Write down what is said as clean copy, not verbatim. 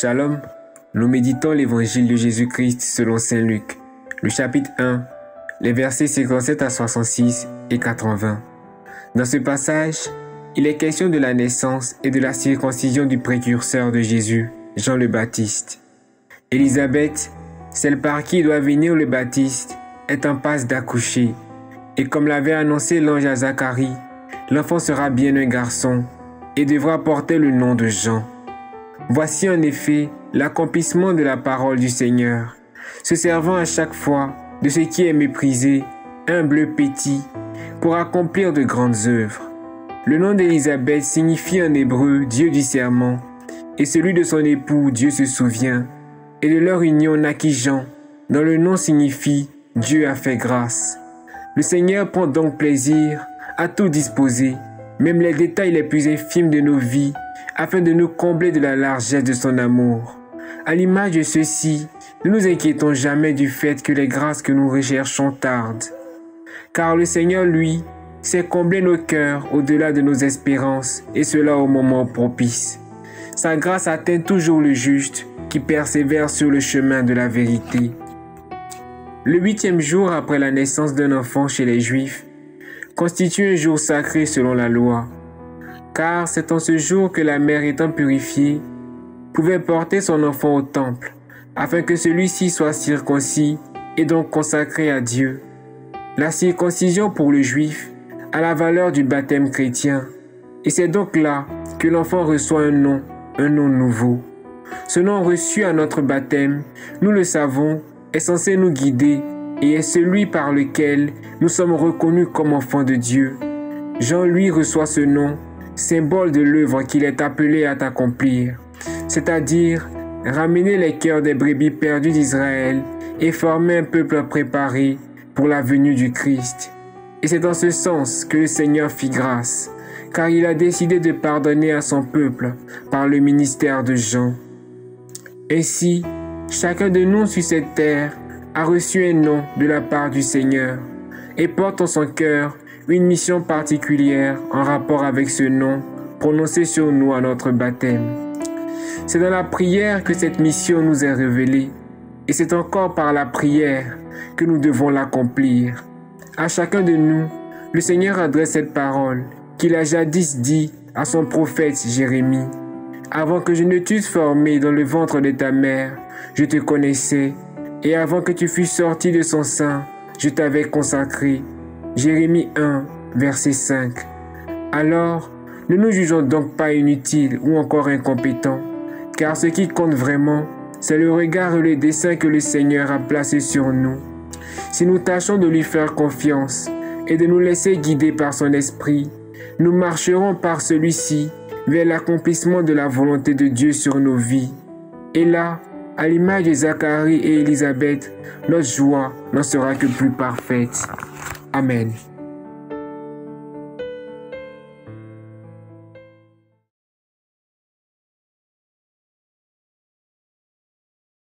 Shalom, nous méditons l'évangile de Jésus-Christ selon Saint Luc, le chapitre 1, les versets 57 à 66 et 80. Dans ce passage, il est question de la naissance et de la circoncision du précurseur de Jésus, Jean le Baptiste. Élisabeth, celle par qui doit venir le Baptiste, est en passe d'accoucher, et comme l'avait annoncé l'ange à Zacharie, l'enfant sera bien un garçon et devra porter le nom de Jean. Voici en effet l'accomplissement de la parole du Seigneur, se servant à chaque fois de ce qui est méprisé, humble petit, pour accomplir de grandes œuvres. Le nom d'Élisabeth signifie en hébreu Dieu du serment, et celui de son époux Dieu se souvient, et de leur union naquit Jean, dont le nom signifie Dieu a fait grâce. Le Seigneur prend donc plaisir à tout disposer, même les détails les plus infimes de nos vies, afin de nous combler de la largesse de son amour. À l'image de ceci, ne nous inquiétons jamais du fait que les grâces que nous recherchons tardent. Car le Seigneur, lui, sait combler nos cœurs au-delà de nos espérances, et cela au moment propice. Sa grâce atteint toujours le juste, qui persévère sur le chemin de la vérité. Le 8e jour après la naissance d'un enfant chez les Juifs constitue un jour sacré selon la loi, car c'est en ce jour que la mère étant purifiée pouvait porter son enfant au temple, afin que celui-ci soit circoncis et donc consacré à Dieu. La circoncision pour le juif a la valeur du baptême chrétien, et c'est donc là que l'enfant reçoit un nom nouveau. Ce nom reçu à notre baptême, nous le savons, est censé nous guider et est celui par lequel nous sommes reconnus comme enfants de Dieu. Jean, lui, reçoit ce nom, symbole de l'œuvre qu'il est appelé à accomplir, c'est-à-dire ramener les cœurs des brebis perdues d'Israël et former un peuple préparé pour la venue du Christ. Et c'est dans ce sens que le Seigneur fit grâce, car il a décidé de pardonner à son peuple par le ministère de Jean. Ainsi, chacun de nous sur cette terre a reçu un nom de la part du Seigneur et porte en son cœur une mission particulière en rapport avec ce nom prononcé sur nous à notre baptême. C'est dans la prière que cette mission nous est révélée et c'est encore par la prière que nous devons l'accomplir. À chacun de nous, le Seigneur adresse cette parole qu'il a jadis dit à son prophète Jérémie. Avant que je ne t'eusse formé dans le ventre de ta mère, je te connaissais, et avant que tu fusses sorti de son sein, je t'avais consacré. Jérémie 1, verset 5. Alors, ne nous jugeons donc pas inutiles ou encore incompétents, car ce qui compte vraiment, c'est le regard et le dessein que le Seigneur a placé sur nous. Si nous tâchons de lui faire confiance et de nous laisser guider par son esprit, nous marcherons par celui-ci vers l'accomplissement de la volonté de Dieu sur nos vies. Et là, à l'image de Zacharie et Élisabeth, notre joie n'en sera que plus parfaite. Amen.